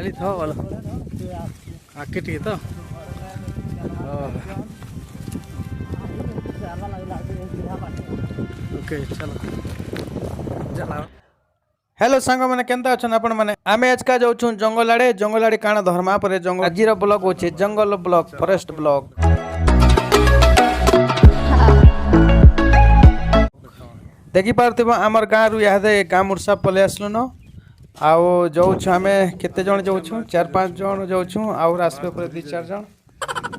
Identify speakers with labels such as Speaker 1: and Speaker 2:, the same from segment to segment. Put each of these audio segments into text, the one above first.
Speaker 1: ଛାଡ଼ି ଥାଅ ଭଲ ଆକେ ଟିକେ ତ ओके चलो चला हेलो सांग मैंने केंता अछन आपण माने आमे आज का जाउछु जंगल आड़े काना धर्मा पर जंगल आजिर ब्लॉग होचे जंगल ब्लॉग फॉरेस्ट ब्लॉग देखि पारथिबो हमर गाँ रु यादे गाँ मुरसा पले आसलु न आउ जाउछु आमे केते जण जाउछु 4-5 जण जाउछु और आसबे पर 2-4 जण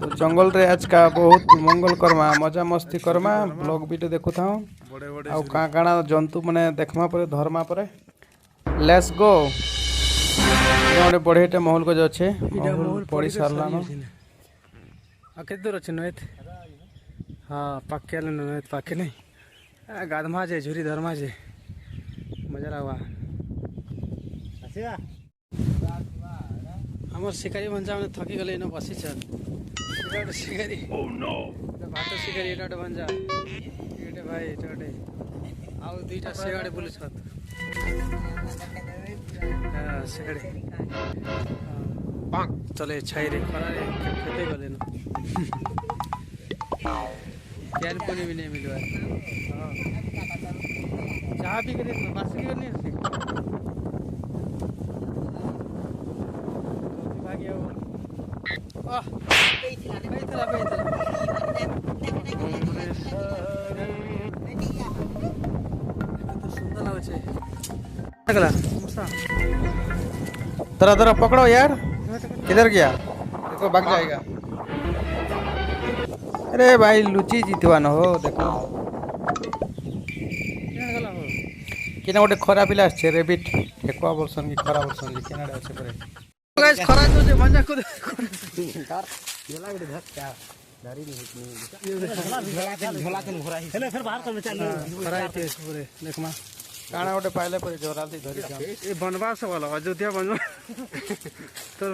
Speaker 1: तो जंगल रे आज का बहुत मंगल करमा मजा मस्ती करमा ब्लॉग वीडियो देखु थाउ आउ का काना जंतु माने देखमा पर धर्मा पर लेट्स गो गोटे बढ़ेटे महल को जाछे महल पड़ी सारला न आ केते दूर अछि नयत हां पाके ले नयत पाके नहीं गाधमा जे झुरी धर्मा जे मजा लागवा आसिया हमर शिकारी बन जा थकी गले न बसी छ एटा शिकारी ओ नो भात शिकारी एटा बन जा एटा भाई एटा आउ दुईटा शिकारी बुलु छ हां शिकारी पाक चले छाई रे खरा रे खेते गले न ज्ञान कोनी भी नहीं मिलवा हां चाह भी करे बासी करनी है भाग्य आह बेइतला तो सुंदर लागे छे अगला तरा तरा पकड़ो यार किधर गया देखो भाग जाएगा अरे भाई लुची जीतवा न हो देखो किना गोटे खरा पिला आछे रेबिट ठेकुआ बोलसन की खरा बोलसन की केनाडे आछे परे गाइस खरा जो जे मजा को यार झोला गोटे धर क्या दारी नहीं झोला के घोरा ही चले फिर बाहर कर चल खरा है तेज पूरे देखमा काना गोटे पाइले पर जोराती धरी जा ए बनवास वाला अयोध्या बनवा तो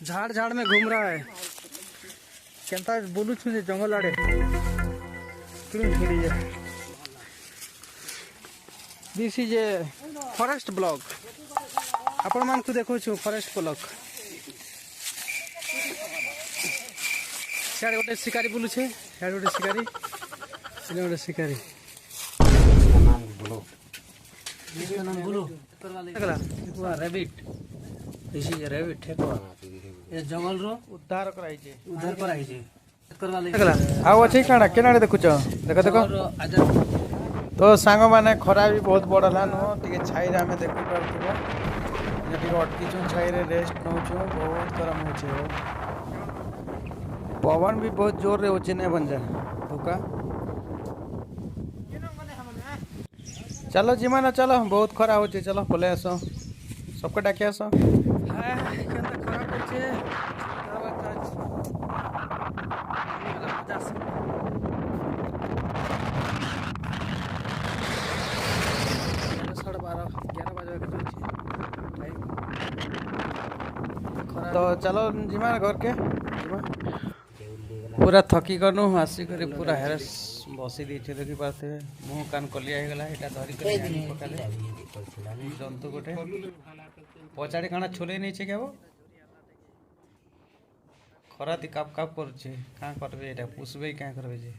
Speaker 1: झाड़ झाड़ में घूम रहा है केंता बोलू छु जे जंगल आड़े this is a forest blog आपण मान को देखो छु फॉरेस्ट ब्लॉग सियाड़ गोटे शिकारी बोलू छे सियाड़ गोटे शिकारी सिने गोटे शिकारी नाम बोलो अगला देखो rabbit this is a rabbit है ये जंगल रो उद्धार कराई छे उद्धार कराई छे अगला आउ अच्छे काना केनाडे देखुच देख देखो तो सांग माने खरा भी बहुत बड़ हला नो टिके छाई रे हमें देखि परथिबो जे टिके अटकी छु छाई रे रेस्ट नौ छु बहुत गरम हो छे पवन भी बहुत जोर रे होचे ने बन जा धोका चलो जीमा ना चलो बहुत खरा होचे चलो पले आसो सबके डाके आसो हां केंता खरा होचे तो चलो जीमा घर के पूरा थकी गनु आसी करे पूरा हेरस बसी दी छे देखि पाते मुंह कान कलिया हे गला एटा धरी के हानी पकाले जंतु गोटे पचाड़ी काना छोले नै छे केबो खरा ती काप काप कर छे का करबे एटा पुसबे का करबे जे